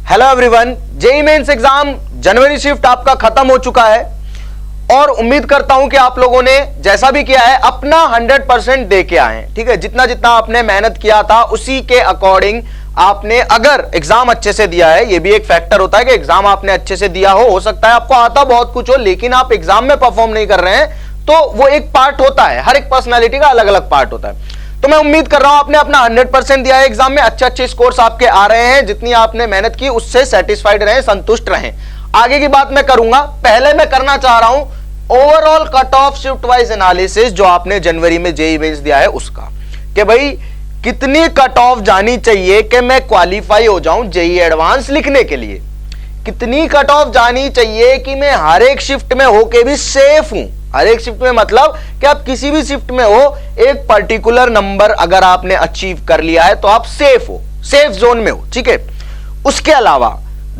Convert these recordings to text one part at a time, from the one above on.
Hello everyone, JEE mains exam जनवरी shift आपका खत्म हो चुका है और उम्मीद करता हूं कि आप लोगों ने जैसा भी किया है अपना 100% दे के आए हैं। ठीक है, जितना जितना आपने मेहनत किया था उसी के अकॉर्डिंग आपने, अगर एग्जाम अच्छे से दिया है, ये भी एक फैक्टर होता है कि एग्जाम आपने अच्छे से दिया हो सकता है आपको आता बहुत कुछ हो लेकिन आप एग्जाम में परफॉर्म नहीं कर रहे हैं, तो वो एक पार्ट होता है, हर एक पर्सनैलिटी का अलग अलग पार्ट होता है। तो मैं उम्मीद कर रहा हूं आपने अपना 100% दिया है एग्जाम में, अच्छे अच्छे स्कोर्स आपके आ रहे हैं, जितनी आपने मेहनत की उससे सेटिस्फाइड रहे, संतुष्ट रहें। आगे की बात मैं करूंगा, पहले मैं करना चाह रहा हूं overall cut off shift wise analysis जो आपने जनवरी में जेईई मेंस दिया है उसका, कि भाई कितनी कट ऑफ जानी चाहिए कि मैं क्वालिफाई हो जाऊं जेईई एडवांस लिखने के लिए, कितनी कट ऑफ जानी चाहिए कि मैं हर एक शिफ्ट में होके भी सेफ हूं। हर एक शिफ्ट में मतलब कि आप किसी भी शिफ्ट में हो, एक पर्टिकुलर नंबर अगर आपने अचीव कर लिया है तो आप सेफ हो, सेफ जोन में हो। ठीक है, उसके अलावा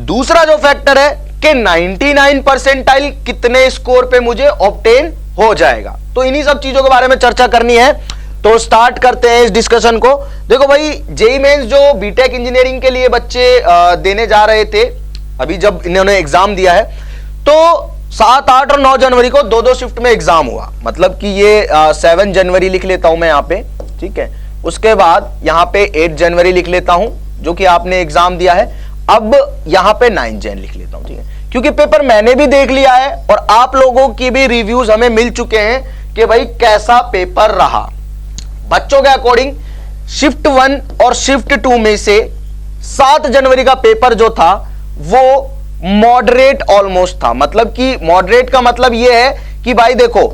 दूसरा जो फैक्टर है कि 99 परसेंटाइल कितने स्कोर पे मुझे ऑब्टेन हो जाएगा, तो इन्हीं सब चीजों के बारे में चर्चा करनी है। तो स्टार्ट करते हैं इस डिस्कशन को। देखो भाई, जेईई मेंस जो बीटेक इंजीनियरिंग के लिए बच्चे देने जा रहे थे, अभी जब इन्होंने एग्जाम दिया है तो 7, 8 और 9 जनवरी को दो शिफ्ट में एग्जाम हुआ, मतलब कि ये 7 जनवरी लिख लेता हूं मैं यहां पे। ठीक है, उसके बाद यहां पे 8 जनवरी लिख लेता हूं जो कि आपने एग्जाम दिया है, अब यहां पे 9 जन लिख लेता हूं। ठीक है, क्योंकि पेपर मैंने भी देख लिया है और आप लोगों की भी रिव्यूज हमें मिल चुके हैं कि भाई कैसा पेपर रहा। बच्चों के अकॉर्डिंग शिफ्ट 1 और शिफ्ट 2 में से 7 जनवरी का पेपर जो था वो मॉडरेट ऑलमोस्ट था, मतलब कि मॉडरेट का मतलब यह है कि भाई देखो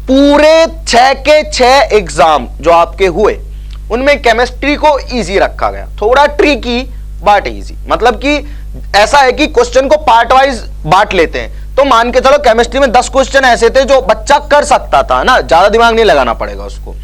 पूरे 6 के 6 एग्जाम जो आपके हुए उनमें केमिस्ट्री को इजी रखा गया, थोड़ा ट्रिकी बट इजी, मतलब कि ऐसा है कि क्वेश्चन को पार्ट वाइज बांट लेते हैं। तो मान के चलो केमिस्ट्री में 10 क्वेश्चन ऐसे थे जो बच्चा कर सकता था ना, ज्यादा दिमाग नहीं लगाना पड़ेगा उसको।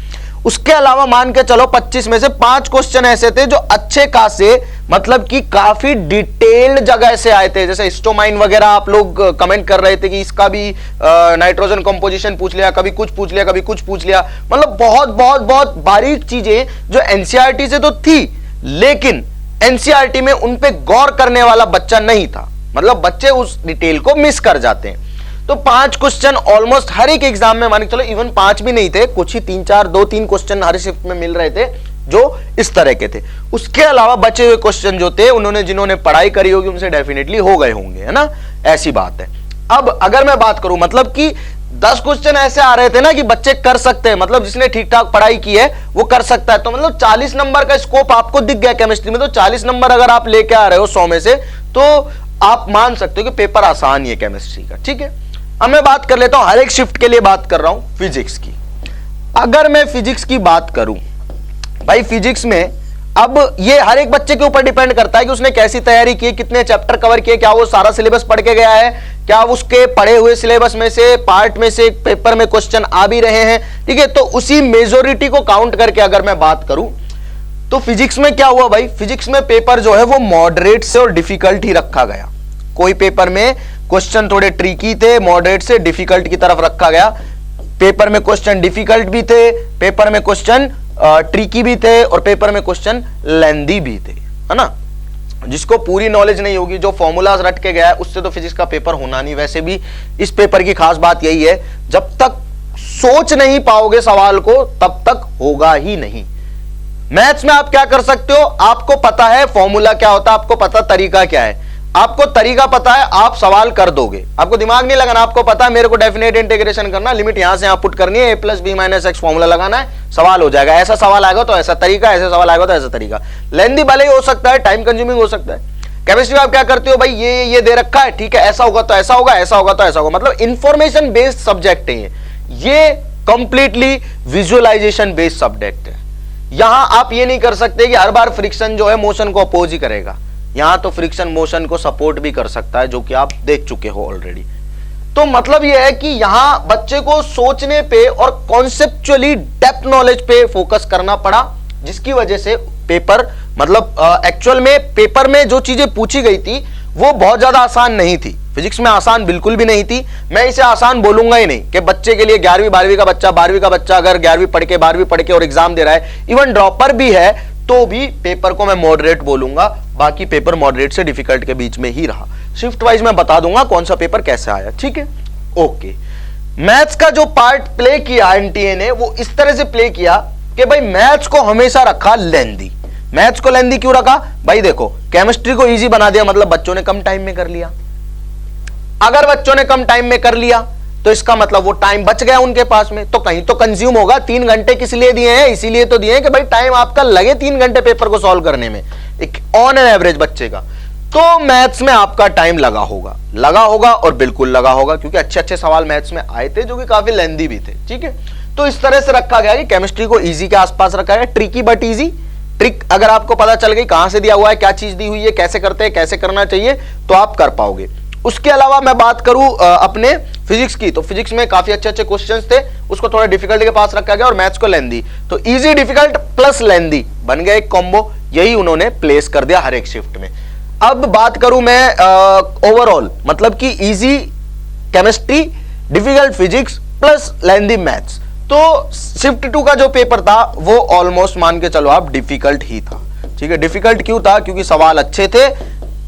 उसके अलावा मान के चलो 25 में से 5 क्वेश्चन ऐसे थे जो अच्छे खासे, मतलब कि काफी डिटेल्ड जगह से आए थे, जैसे हिस्टोमाइन वगैरह आप लोग कमेंट कर रहे थे कि इसका भी नाइट्रोजन कंपोजिशन पूछ लिया, कभी कुछ पूछ लिया, कभी कुछ पूछ लिया, मतलब बहुत बहुत बहुत बारीक चीजें जो एनसीईआरटी से तो थी लेकिन एनसीईआरटी में उन पे गौर करने वाला बच्चा नहीं था, मतलब बच्चे उस डिटेल को मिस कर जाते हैं। तो 5 क्वेश्चन ऑलमोस्ट हर एक एग्जाम में, मान के चलो इवन 5 भी नहीं थे, कुछ ही 2-3 क्वेश्चन हर शिफ्ट में मिल रहे थे जो इस तरह के थे। उसके अलावा बचे हुए क्वेश्चन जो थे उन्होंने, जिन्होंने पढ़ाई करी होगी उनसे डेफिनेटली हो गए होंगे, है ना, ऐसी बात है। अब अगर मैं बात करूं, मतलब कि 10 क्वेश्चन ऐसे आ रहे थे ना कि बच्चे कर सकते हैं, मतलब जिसने ठीक ठाक पढ़ाई की है वो कर सकता है, तो मतलब 40 नंबर का स्कोप आपको दिख गया केमिस्ट्री में। तो 40 नंबर अगर आप लेके आ रहे हो 100 में से, तो आप मान सकते हो कि पेपर आसान ही है केमिस्ट्री का। ठीक है, अब मैं बात कर लेता हूं, हर एक शिफ्ट के लिए बात कर रहा हूं फिजिक्स की। अगर मैं फिजिक्स की बात करूं भाई, फिजिक्स में अब ये हर एक बच्चे के ऊपर डिपेंड करता है कि उसने कैसी तैयारी की, कितने चैप्टर कवर किए, क्या वो सारा सिलेबस पढ़ के गया है, क्या उसके पढ़े हुए सिलेबस में से पार्ट में से पेपर में क्वेश्चन आ भी रहे हैं। ठीक है, तो उसी मेजोरिटी को काउंट करके अगर मैं बात करूं तो फिजिक्स में क्या हुआ भाई, फिजिक्स में पेपर जो है वो मॉडरेट से और डिफिकल्ट ही रखा गया। कोई पेपर में क्वेश्चन थोड़े ट्रिकी थे, मॉडरेट से डिफिकल्ट की तरफ रखा गया। पेपर में क्वेश्चन डिफिकल्ट भी थे, पेपर में क्वेश्चन ट्रिकी भी थे और पेपर में क्वेश्चन लेंदी भी थे, है ना। जिसको पूरी नॉलेज नहीं होगी, जो फॉर्मूलाज रट के गया है, उससे तो फिजिक्स का पेपर होना नहीं। वैसे भी इस पेपर की खास बात यही है, जब तक सोच नहीं पाओगे सवाल को तब तक होगा ही नहीं। मैथ्स में आप क्या कर सकते हो, आपको पता है फॉर्मूला क्या होता है, आपको पता तरीका क्या है, आपको तरीका पता है, आप सवाल कर दोगे, आपको दिमाग नहीं लगाना, आपको पता है मेरे को डेफिनेट इंटीग्रेशन करना, लिमिट यहां से यहां पुट करनी है, a + b - x फॉर्मूला लगाना है, सवाल हो जाएगा। ऐसा सवाल आएगा तो ऐसा तरीका, ऐसा सवाल आएगा तो ऐसा तरीका। लेंदी भले ही हो सकता है, टाइम कंज्यूमिंग हो सकता है। केमिस्ट्री में आप क्या करते हो भाई, ये दे रखा है, ठीक है, ऐसा होगा तो ऐसा होगा, ऐसा होगा तो ऐसा होगा, मतलब इंफॉर्मेशन बेस्ड सब्जेक्ट है ये कंप्लीटली विजुअलाइजेशन बेस्ड सब्जेक्ट है। यहां आप ये नहीं कर सकते कि हर बार फ्रिक्शन जो है मोशन को अपोज ही करेगा, यहां तो फ्रिक्शन मोशन को सपोर्ट भी कर सकता है, जो कि आप देख चुके हो ऑलरेडी। तो मतलब यह है कि यहां बच्चे को सोचने पे और कॉन्सेप्चुअली डेप्थ नॉलेज पे फोकस करना पड़ा, जिसकी वजह से पेपर, मतलब एक्चुअल में पेपर में जो चीजें पूछी गई थी वो बहुत ज्यादा आसान नहीं थी। फिजिक्स में आसान बिल्कुल भी नहीं थी, मैं इसे आसान बोलूंगा ही नहीं कि बच्चे के लिए 11वीं 12वीं का बच्चा, 12वीं का बच्चा अगर 11वीं पढ़ के 12वीं पढ़ के और एग्जाम दे रहा है, इवन ड्रॉपर भी है, तो भी पेपर को मैं मॉडरेट बोलूंगा, बाकी पेपर मॉडरेट से डिफिकल्ट के बीच में ही रहा। शिफ्ट वाइज मैं बता दूंगा कौन सा पेपर कैसे आया, ठीक है। ओके, मैथ्स का जो पार्ट प्ले किया एनटीए ने वो इस तरह से प्ले किया कि भाई मैथ्स को हमेशा रखा लेंदी। मैथ्स को लेंदी क्यों रखा भाई? देखो, केमिस्ट्री को इजी बना दिया, मतलब बच्चों ने कम टाइम में कर लिया। अगर बच्चों ने कम टाइम में कर लिया तो इसका मतलब वो टाइम बच गया उनके पास में, तो कहीं तो कंज्यूम होगा। 3 घंटे किस लिए दिए हैं? इसीलिए तो दिए हैं कि भाई टाइम आपका लगे 3 घंटे पेपर को सॉल्व करने में, एक ऑन एन एवरेज बच्चे का। तो मैथ्स में आपका टाइम लगा होगा और बिल्कुल लगा होगा, क्योंकि अच्छे अच्छे सवाल मैथ्स में आए थे जो कि काफी लेंदी भी थे, ठीक है। तो इस तरह से रखा गया कि केमिस्ट्री को इजी के आसपास रखा गया, ट्रिकी बट इजी। ट्रिक अगर आपको पता चल गई कहां से दिया हुआ है, क्या चीज दी हुई है, कैसे करते हैं, कैसे करना चाहिए, तो आप कर पाओगे। उसके अलावा मैं बात करूं अपने फिजिक्स की, तो फिजिक्स में काफी अच्छे अच्छे क्वेश्चंस थे, उसको थोड़ा डिफिकल्ट के पास रखा गया और मैथ्स को लेंदी। तो इजी डिफिकल्ट प्लस लेंदी बन गया एक कॉम्बो, यही उन्होंने प्लेस कर दिया हर एक शिफ्ट में। अब बात करूं मैं ओवरऑल, मतलब कि easy chemistry, difficult physics plus lengthy maths. तो शिफ्ट 2 का जो पेपर था वो ऑलमोस्ट मान के चलो आप डिफिकल्ट ही था, ठीक है। डिफिकल्ट क्यों था? क्योंकि सवाल अच्छे थे,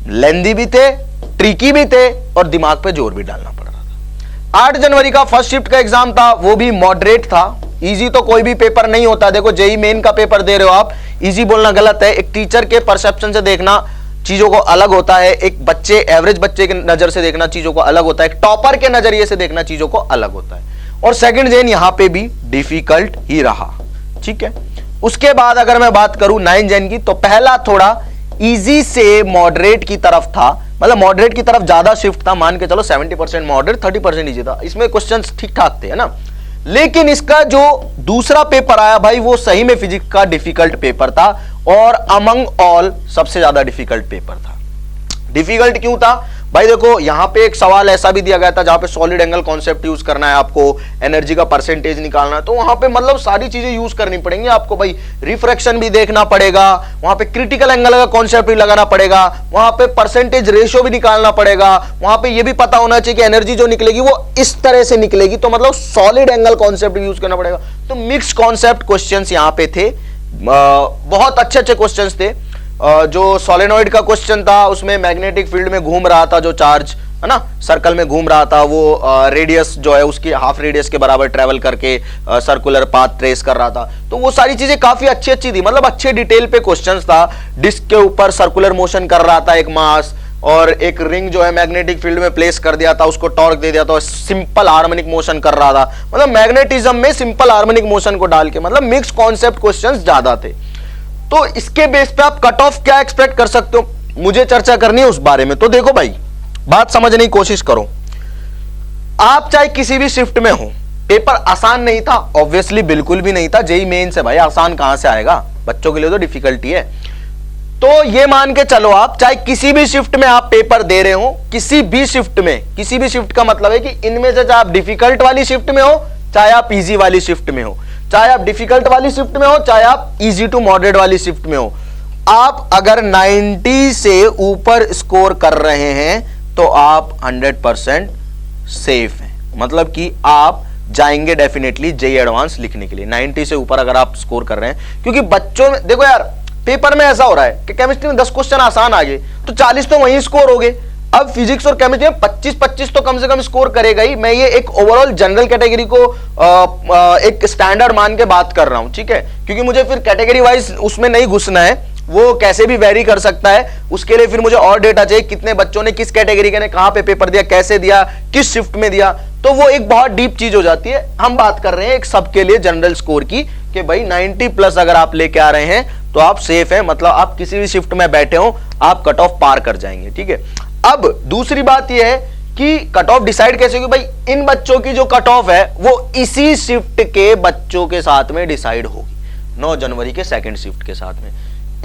लेंदी भी थे, ट्रिकी भी थे और दिमाग पे जोर भी डालना पड़ रहा था। 8 जनवरी का फर्स्ट शिफ्ट का एग्जाम था, वो भी मॉडरेट था। इजी तो कोई भी पेपर नहीं होता। देखो, जेई मेन का पेपर दे रहे हो आप, इजी बोलना गलत है। एक टीचर के परसेप्शन से देखना चीजों को अलग होता है, एक बच्चे एवरेज बच्चे की नजर से देखना चीजों को अलग होता है, एक टॉपर के नजरिए से देखना चीजों को अलग होता है। और सेकंड जेन यहां पे भी डिफिकल्ट ही रहा, ठीक है। उसके बाद अगर मैं बात करूं 9 जेन की, तो पहला थोड़ा इजी से मॉडरेट की तरफ था, मतलब मॉडरेट की तरफ ज्यादा शिफ्ट था, मान के चलो 70% मॉडरेट 30% इजी था। इसमें क्वेश्चंस ठीक ठाक थे, है ना। लेकिन इसका जो दूसरा पेपर आया भाई, वो सही में फिजिक्स का डिफिकल्ट पेपर था और अमंग ऑल सबसे ज्यादा डिफिकल्ट पेपर था। डिफिकल्ट क्यों था भाई? देखो, यहां पे एक सवाल ऐसा भी दिया गया था जहां पे सॉलिड एंगल कॉन्सेप्ट यूज करना है आपको, एनर्जी का परसेंटेज निकालना है, तो वहां पे मतलब सारी चीजें यूज करनी पड़ेंगी आपको भाई। रिफ्रैक्शन भी देखना पड़ेगा, वहां पे क्रिटिकल एंगल का कॉन्सेप्ट भी लगाना पड़ेगा, वहां पे परसेंटेज रेशियो भी निकालना पड़ेगा, वहां पे ये भी पता होना चाहिए कि एनर्जी जो निकलेगी वो इस तरह से निकलेगी, तो मतलब सॉलिड एंगल कॉन्सेप्ट यूज करना पड़ेगा। तो मिक्स कॉन्सेप्ट क्वेश्चंस यहां पे थे, बहुत अच्छे अच्छे क्वेश्चंस थे। जो सोलेनॉइड का क्वेश्चन था, उसमें मैग्नेटिक फील्ड में घूम रहा था जो चार्ज, है ना, सर्कल में घूम रहा था, वो रेडियस जो है उसकी हाफ रेडियस के बराबर ट्रेवल करके सर्कुलर पाथ ट्रेस कर रहा था। तो वो सारी चीजें काफी अच्छी अच्छी थी, मतलब अच्छे डिटेल पे क्वेश्चंस था। डिस्क के ऊपर सर्कुलर मोशन कर रहा था एक मास, और एक रिंग जो है मैग्नेटिक फील्ड में प्लेस कर दिया था, उसको टॉर्क दे दिया था, सिंपल हार्मोनिक मोशन कर रहा था, मतलब मैग्नेटिज्म में सिंपल हार्मोनिक मोशन को डाल के, मतलब मिक्स कॉन्सेप्ट क्वेश्चंस ज्यादा थे। तो इसके बेस पे आप कट ऑफ क्या एक्सपेक्ट कर सकते हो, मुझे चर्चा करनी है उस बारे में। तो देखो भाई, बात समझने की कोशिश करो। आप चाहे किसी भी शिफ्ट में हो, पेपर आसान नहीं था, ऑब्वियसली बिल्कुल भी नहीं था। जेई मेन से भाई आसान कहां से आएगा, बच्चों के लिए तो डिफिकल्टी है। तो ये मान के चलो, आप चाहे किसी भी शिफ्ट में आप पेपर दे रहे हो, किसी भी शिफ्ट में, किसी भी शिफ्ट का मतलब है कि इनमें से चाहे आप डिफिकल्ट वाली शिफ्ट में हो, चाहे आप इजी वाली शिफ्ट में हो, चाहे आप डिफिकल्ट वाली शिफ्ट में हो, चाहे आप इजी टू मॉडरेट वाली शिफ्ट में हो, आप अगर 90 से ऊपर स्कोर कर रहे हैं तो आप 100% सेफ हैं। मतलब कि आप जाएंगे डेफिनेटली जेईई एडवांस लिखने के लिए 90 से ऊपर अगर आप स्कोर कर रहे हैं। क्योंकि बच्चों में देखो यार, पेपर में ऐसा हो रहा है कि केमिस्ट्री में 10 क्वेश्चन आसान आ गए तो 40 तो वहीं स्कोर हो गए। अब फिजिक्स और केमिस्ट्री में 25-25 तो कम से कम स्कोर करेगा ही। मैं ये एक ओवरऑल जनरल कैटेगरी को एक स्टैंडर्ड मान के बात कर रहा हूं, ठीक है, क्योंकि मुझे फिर कैटेगरी वाइज उसमें नहीं घुसना है, वो कैसे भी वेरी कर सकता है। उसके लिए फिर मुझे और डेटा चाहिए, कितने बच्चों ने किस कैटेगरी के ने कहां पे पेपर दिया, कैसे दिया, किस शिफ्ट में दिया, तो वो एक बहुत डीप चीज हो जाती है। हम बात कर रहे हैं एक सबके लिए जनरल स्कोर की, कि भाई 90 प्लस अगर आप लेके आ रहे हैं तो आप सेफ हैं, मतलब आप किसी भी शिफ्ट में बैठे हो आप कट ऑफ पार कर जाएंगे, ठीक है। अब दूसरी बात यह है कि कट ऑफ डिसाइड कैसे होगी भाई, इन बच्चों की जो कट ऑफ है वो इसी शिफ्ट के बच्चों के साथ में डिसाइड होगी, 9 जनवरी के सेकंड शिफ्ट के साथ में।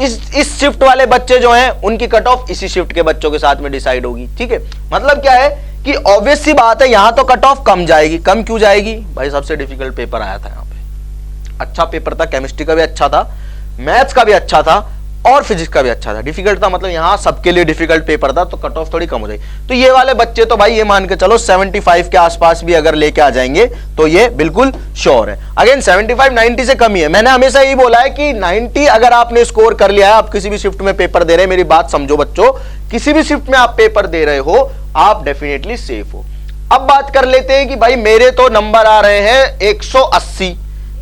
इस शिफ्ट वाले बच्चे जो हैं उनकी कट ऑफ इसी शिफ्ट के बच्चों के साथ में डिसाइड होगी, ठीक है। मतलब क्या है कि ऑब्वियस सी बात है, यहां तो कट ऑफ कम जाएगी। कम क्यों जाएगी भाई, सबसे डिफिकल्ट पेपर आया था यहाँ पे, अच्छा पेपर था, केमिस्ट्री का भी अच्छा था, मैथ्स का भी अच्छा था, और फिजिक्स का भी अच्छा था। डिफिकल्ट था मतलब यहाँ सबके लिए डिफिकल्ट पेपर था, तो कट ऑफ थोड़ी कम हो जाएगी। तो ये वाले बच्चे तो भाई ये मान के चलो 75 के आसपास भी अगर लेके आ जाएंगे तो ये बिल्कुल श्योर है। अगेन 75 90 से कम ही है। मैंने हमेशा यही बोला है कि 90 अगर आपने स्कोर कर लिया है, आप किसी भी शिफ्ट में पेपर दे रहे हैं, मेरी बात समझो बच्चों, किसी भी शिफ्ट में आप पेपर दे रहे हो आप डेफिनेटली सेफ हो। अब बात कर लेते हैं कि भाई मेरे तो नंबर आ रहे हैं 180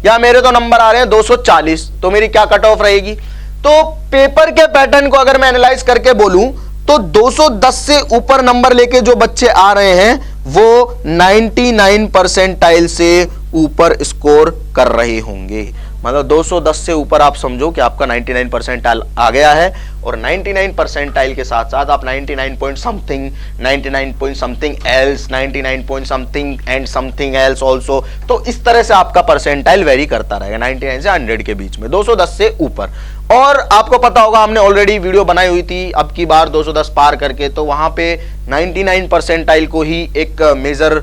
या मेरे तो नंबर आ रहे हैं 240, तो मेरी क्या कट ऑफ रहेगी। तो पेपर के पैटर्न को अगर मैं एनालाइज करके बोलूं तो 210 से ऊपर नंबर लेके जो बच्चे आ रहे हैं वो 99 परसेंटाइल से ऊपर स्कोर कर रहे होंगे। मतलब 210 से ऊपर आप समझो कि आपका 99 परसेंटाइल आ गया है, और 99 परसेंटाइल के साथ साथ आप 99 point something, 99 point something else, 99 point something and something else also. तो इस तरह से आपका परसेंटाइल वेरी करता रहेगा 99 से 100 के बीच में, 210 से ऊपर। और आपको पता होगा हमने ऑलरेडी वीडियो बनाई हुई थी अब की बार 210 पार करके, तो वहां पे 99 परसेंटाइल को ही एक मेजर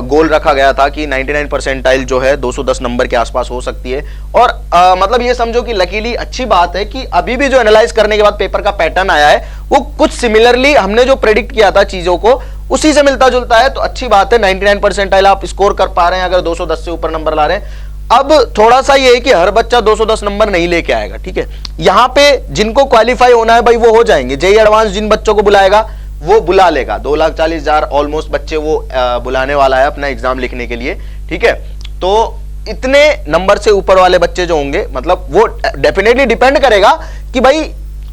गोल रखा गया था कि 99 परसेंटाइल जो है 210 नंबर के आसपास हो सकती है। और मतलब ये समझो कि लकीली अच्छी बात है कि अभी भी जो एनालाइज करने के बाद पेपर का पैटर्न आया है वो कुछ सिमिलरली हमने जो प्रेडिक्ट किया था चीजों को उसी से मिलता जुलता है। तो अच्छी बात है 99 परसेंटाइल आप स्कोर कर पा रहे हैं अगर 210 से ऊपर नंबर ला रहे हैं। अब थोड़ा सा ये है कि हर बच्चा 210 नंबर नहीं लेके आएगा, ठीक है। यहां पे जिनको क्वालिफाई होना है भाई वो हो जाएंगे। जेईई एडवांस जिन बच्चों को बुलाएगा वो बुला लेगा, 2,40,000 ऑलमोस्ट बच्चे वो बुलाने वाला है अपना एग्जाम लिखने के लिए, ठीक है। तो इतने नंबर से ऊपर वाले बच्चे जो होंगे, मतलब वो डेफिनेटली डिपेंड करेगा कि भाई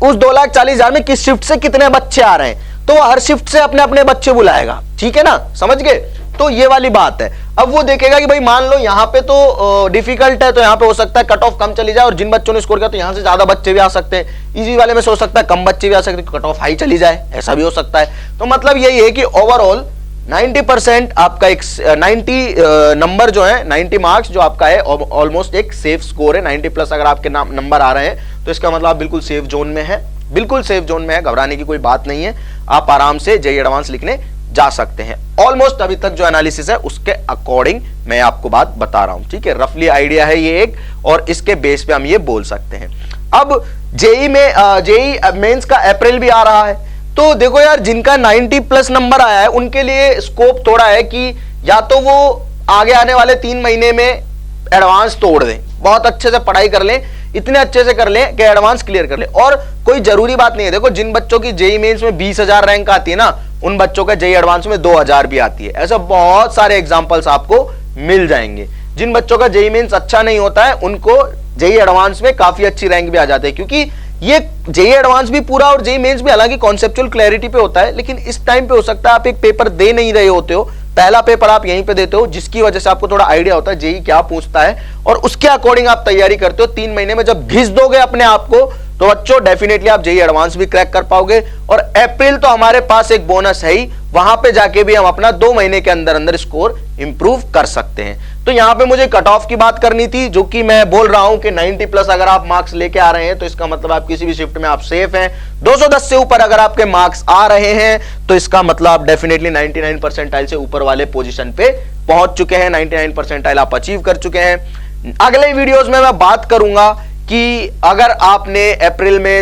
उस 2,40,000 में किस शिफ्ट से कितने बच्चे आ रहे हैं, तो वो हर शिफ्ट से अपने अपने बच्चे बुलाएगा, ठीक है ना, समझ गए। तो ये वाली बात है। अब वो देखेगा कि भाई मान लो यहाँ पे तो डिफिकल्ट है, तो यहाँ पे हो सकता है कट ऑफ कम चली जाए, और जिन बच्चों ने स्कोर किया तो यहाँ से ज्यादा बच्चे भी आ सकते हैं, इजी वाले में से हो सकता है कम बच्चे भी आ सकते हैं, कट ऑफ हाई चली जाए, ऐसा भी हो सकता है। तो मतलब यही है कि ओवरऑल 90% आपका एक 90 नंबर जो है 90 मार्क्स जो आपका है ऑलमोस्ट एक सेफ स्कोर है। 90 प्लस अगर आपके नंबर आ रहे हैं तो इसका मतलब आप बिल्कुल सेफ जोन में है, बिल्कुल सेफ जोन में है, घबराने की कोई बात नहीं है। आप आराम से जेईई एडवांस लिखने जा सकते हैं। ऑलमोस्ट अभी तक जो एनालिसिस है उसके अकॉर्डिंग मैं आपको बात बता रहा हूं, ठीक है। रफली आइडिया है ये एक, और इसके बेस पे हम ये बोल सकते हैं। अब जेईई में जेईई मेंस का अप्रैल भी आ रहा है, तो देखो यार जिनका 90 प्लस नंबर आया है उनके लिए स्कोप थोड़ा है कि या तो वो आगे आने वाले 3 महीने में एडवांस तोड़ दें, बहुत अच्छे से पढ़ाई कर लें, इतने अच्छे से कर लें कि एडवांस क्लियर कर लें। और कोई जरूरी बात नहीं है, देखो जिन बच्चों की जेईई मेंस में 20,000 रैंक आती है ना, उन बच्चों का जेईई एडवांस में 2,000 भी आती है। ऐसा बहुत सारे एग्जांपल्स आपको मिल जाएंगे। जिन बच्चों का जेईई मेंस अच्छा नहीं होता है उनको जेईई एडवांस में काफी अच्छी रैंक भी आ जाती है, क्योंकि ये जेईई एडवांस भी पूरा और जेईई मेंस भी हालांकि कॉन्सेप्चुअल क्लैरिटी पे होता है, लेकिन इस टाइम पे हो सकता है आप एक पेपर दे नहीं रहे होते हो, पहला पेपर आप यहीं पे देते हो, जिसकी वजह से आपको थोड़ा आइडिया होता है जेईई क्या पूछता है, और उसके अकॉर्डिंग आप तैयारी करते हो। 3 महीने में जब घिस दोगे अपने आप को तो बच्चों डेफिनेटली आप जेईई एडवांस भी क्रैक कर पाओगे। और अप्रैल तो हमारे पास एक बोनस है ही, वहां पे जाके भी हम अपना 2 महीने के अंदर अंदर स्कोर इंप्रूव कर सकते हैं। तो यहां पे मुझे कट ऑफ की बात करनी थी, जो कि मैं बोल रहा हूं कि 90 प्लस अगर आप मार्क्स लेके आ रहे हैं तो इसका मतलब आप किसी भी शिफ्ट में आप सेफ हैं। 210 से ऊपर अगर आपके मार्क्स आ रहे हैं तो इसका मतलब आप डेफिनेटली 99 परसेंटाइल से ऊपर वाले पोजीशन पे पहुंच चुके हैं, 99 परसेंटाइल आप अचीव कर चुके हैं। अगले वीडियोस में मैं बात करूंगा कि अगर आपने अप्रैल में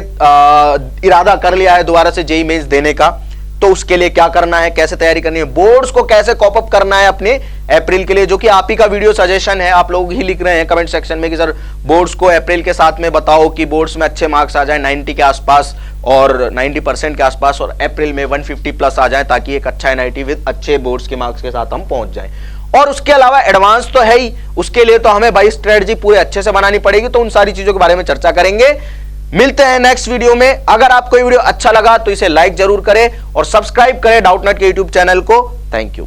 इरादा कर लिया है दोबारा से जेईई मेंस देने का, तो उसके लिए क्या करना है, कैसे तैयारी करनी है, बोर्ड्स को कैसे कॉप अप करना है अपने अप्रैल के लिए, जो कि आप ही का वीडियो सजेशन है। आप लोग ही लिख रहे हैं कमेंट सेक्शन में कि सर बोर्ड्स को अप्रैल के साथ में बताओ कि बोर्ड्स में अच्छे मार्क्स आ जाए 90 के आसपास और 90% के आसपास, और अप्रैल में 150 प्लस आ जाए, ताकि एक अच्छा एनआईटी विद अच्छे बोर्ड्स के मार्क्स के साथ हम पहुंच जाए। और उसके अलावा एडवांस तो है ही, उसके लिए तो हमें भाई स्ट्रेटजी पूरे अच्छे से बनानी पड़ेगी, तो उन सारी चीजों के बारे में चर्चा करेंगे। मिलते हैं नेक्स्ट वीडियो में। अगर आपको ये वीडियो अच्छा लगा तो इसे लाइक जरूर करें और सब्सक्राइब करें डाउटनट के यूट्यूब चैनल को। Thank you.